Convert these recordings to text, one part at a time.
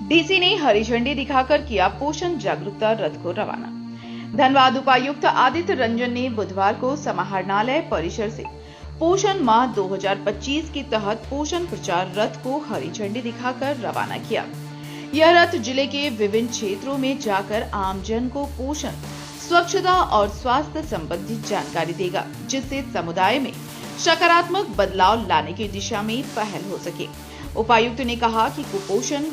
DC ने हरी झंडी दिखाकर किया पोषण जागरूकता रथ को रवाना। धनबाद उपायुक्त आदित्य रंजन ने बुधवार को समाहरणालय परिसर से पोषण माह 2025 के तहत पोषण प्रचार रथ को हरी झंडी दिखाकर रवाना किया। यह रथ जिले के विभिन्न क्षेत्रों में जाकर आमजन को पोषण, स्वच्छता और स्वास्थ्य संबंधी जानकारी देगा, जिससे समुदाय में सकारात्मक बदलाव लाने की दिशा में पहल हो सके। उपायुक्त ने कहा कि कुपोषण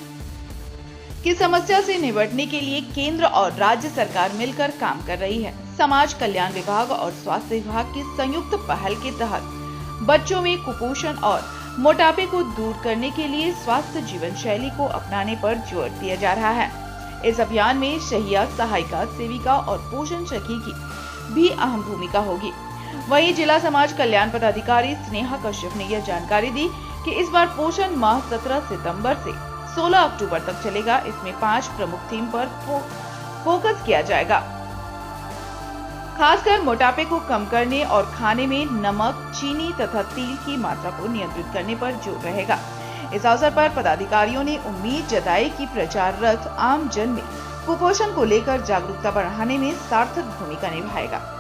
की समस्या से निपटने के लिए केंद्र और राज्य सरकार मिलकर काम कर रही है। समाज कल्याण विभाग और स्वास्थ्य विभाग की संयुक्त पहल के तहत बच्चों में कुपोषण और मोटापे को दूर करने के लिए स्वास्थ्य जीवन शैली को अपनाने पर जोर दिया जा रहा है। इस अभियान में शहिया, सहायिका, सेविका और पोषण सखी की भी अहम भूमिका होगी। वहीं जिला समाज कल्याण पदाधिकारी स्नेहा कश्यप ने यह जानकारी दी कि इस बार पोषण माह 17 सितंबर से 16 अक्टूबर तक चलेगा। इसमें 5 प्रमुख थीम पर फोकस किया जाएगा। खासकर मोटापे को कम करने और खाने में नमक, चीनी तथा तेल की मात्रा को नियंत्रित करने पर जोर रहेगा। इस अवसर पर पदाधिकारियों ने उम्मीद जताई कि प्रचार रथ आम जन में कुपोषण को लेकर जागरूकता बढ़ाने में सार्थक भूमिका निभाएगा।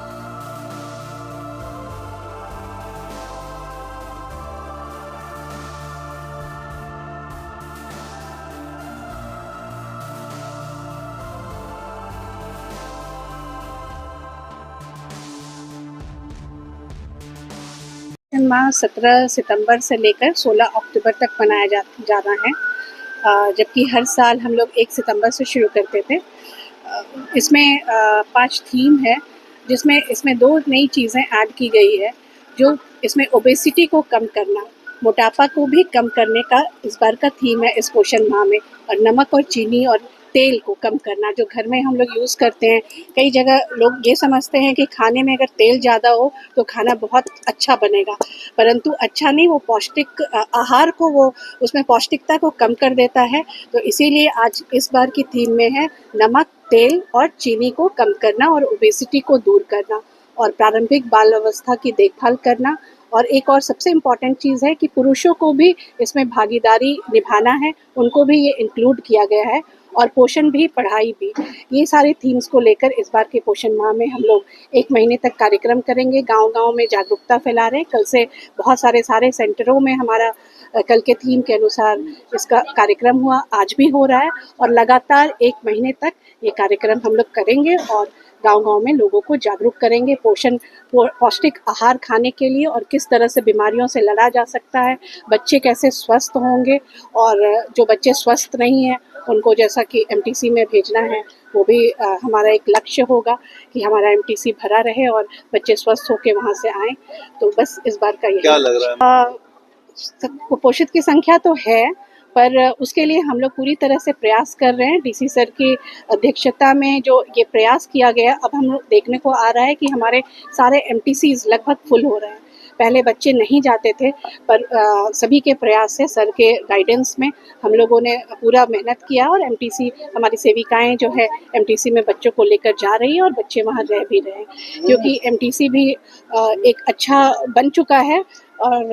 माह 17 सितंबर से लेकर 16 अक्टूबर तक मनाया जाना है, जबकि हर साल हम लोग 1 सितंबर से शुरू करते थे। इसमें 5 थीम है, जिसमें इसमें 2 नई चीज़ें ऐड की गई है। जो इसमें ओबेसिटी को कम करना, मोटापा को भी कम करने का इस बार का थीम है इस पोषण माह में, और नमक और चीनी और तेल को कम करना जो घर में हम लोग यूज़ करते हैं। कई जगह लोग ये समझते हैं कि खाने में अगर तेल ज़्यादा हो तो खाना बहुत अच्छा बनेगा, परंतु अच्छा नहीं, वो पौष्टिक आहार को वो उसमें पौष्टिकता को कम कर देता है। तो इसीलिए आज इस बार की थीम में है नमक, तेल और चीनी को कम करना और ओबेसिटी को दूर करना और प्रारंभिक बाल अवस्था की देखभाल करना। और एक और सबसे इम्पॉर्टेंट चीज़ है कि पुरुषों को भी इसमें भागीदारी निभाना है, उनको भी ये इंक्लूड किया गया है, और पोषण भी, पढ़ाई भी। ये सारे थीम्स को लेकर इस बार के पोषण माह में हम लोग 1 महीने तक कार्यक्रम करेंगे। गांव-गांव में जागरूकता फैला रहे हैं। कल से बहुत सारे सेंटरों में हमारा कल के थीम के अनुसार इसका कार्यक्रम हुआ, आज भी हो रहा है, और लगातार 1 महीने तक ये कार्यक्रम हम लोग करेंगे और गांव-गांव में लोगों को जागरूक करेंगे पौष्टिक आहार खाने के लिए, और किस तरह से बीमारियों से लड़ा जा सकता है, बच्चे कैसे स्वस्थ होंगे, और जो बच्चे स्वस्थ नहीं हैं उनको जैसा कि एमटीसी में भेजना है, वो भी हमारा एक लक्ष्य होगा कि हमारा एमटीसी भरा रहे और बच्चे स्वस्थ होकर वहाँ से आएँ। तो बस इस बार का यही क्या लग रहा है? कुपोषित की संख्या तो है, पर उसके लिए हम लोग पूरी तरह से प्रयास कर रहे हैं। डीसी सर की अध्यक्षता में जो ये प्रयास किया गया, अब हम लोग देखने को आ रहा है कि हमारे सारे एमटीसीज लगभग फुल हो रहे हैं। पहले बच्चे नहीं जाते थे, पर सभी के प्रयास से, सर के गाइडेंस में हम लोगों ने पूरा मेहनत किया, और एमटीसी, हमारी सेविकाएं जो है एमटीसी में बच्चों को लेकर जा रही है, और बच्चे वहाँ रह भी रहे हैं, क्योंकि एमटीसी भी एक अच्छा बन चुका है, और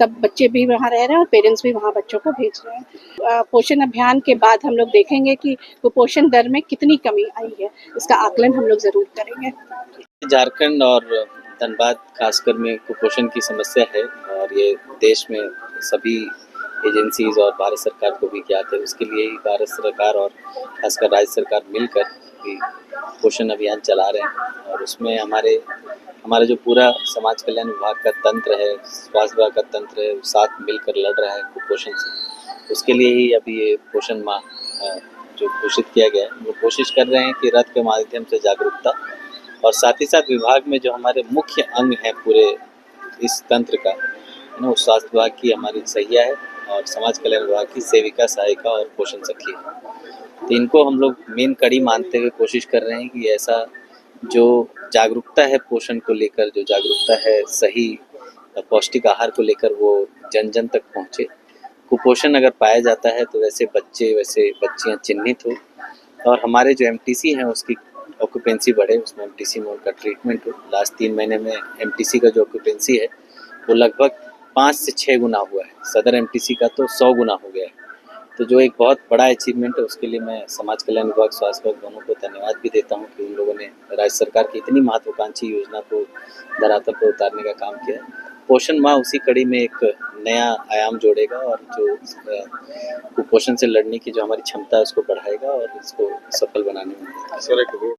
तब बच्चे भी वहाँ रह रहे हैं और पेरेंट्स भी वहाँ बच्चों को भेज रहे हैं। पोषण अभियान के बाद हम लोग देखेंगे कि कुपोषण दर में कितनी कमी आई है, इसका आकलन हम लोग ज़रूर करेंगे। झारखंड और धनबाद खासकर में कुपोषण की समस्या है, और ये देश में सभी एजेंसीज और भारत सरकार को भी ज्ञात है। उसके लिए ही भारत सरकार और खासकर राज्य सरकार मिलकर भी पोषण अभियान चला रहे हैं, और उसमें हमारा जो पूरा समाज कल्याण विभाग का तंत्र है, स्वास्थ्य विभाग का तंत्र है, साथ मिलकर लड़ रहा है कुपोषण से। उसके लिए ही अभी ये पोषण माह जो घोषित किया गया है, वो कोशिश कर रहे हैं कि रथ के माध्यम से जागरूकता, और साथ ही साथ विभाग में जो हमारे मुख्य अंग हैं पूरे इस तंत्र का, है ना, उस स्वास्थ्य विभाग की हमारी सहिया है, और समाज कल्याण विभाग की सेविका, सहायिका और पोषण सखी है। तो इनको हम लोग मेन कड़ी मानते हुए कोशिश कर रहे हैं कि ऐसा जो जागरूकता है पोषण को लेकर, जो जागरूकता है सही पौष्टिक आहार को लेकर, वो जन जन तक पहुँचे। कुपोषण अगर पाया जाता है तो वैसे बच्चियाँ चिन्हित हो, और हमारे जो एमटीसी हैं उसकी ऑक्यूपेंसी बढ़े, उसमें एमटीसी में उनका ट्रीटमेंट हो। लास्ट 3 महीने में एमटीसी का जो ऑक्यूपेंसी है वो लगभग 5 से 6 गुना हुआ है। सदर एमटीसी का तो 100 गुना हो गया है। तो जो एक बहुत बड़ा अचीवमेंट है उसके लिए मैं समाज कल्याण विभाग, स्वास्थ्य विभाग दोनों को धन्यवाद भी देता हूँ कि उन लोगों ने राज्य सरकार की इतनी महत्वाकांक्षी योजना को धरातल पर उतारने का काम किया। पोषण माह उसी कड़ी में एक नया आयाम जोड़ेगा और जो कुपोषण से लड़ने की जो हमारी क्षमता है उसको बढ़ाएगा और इसको सफल बनाने में मदद करेगा।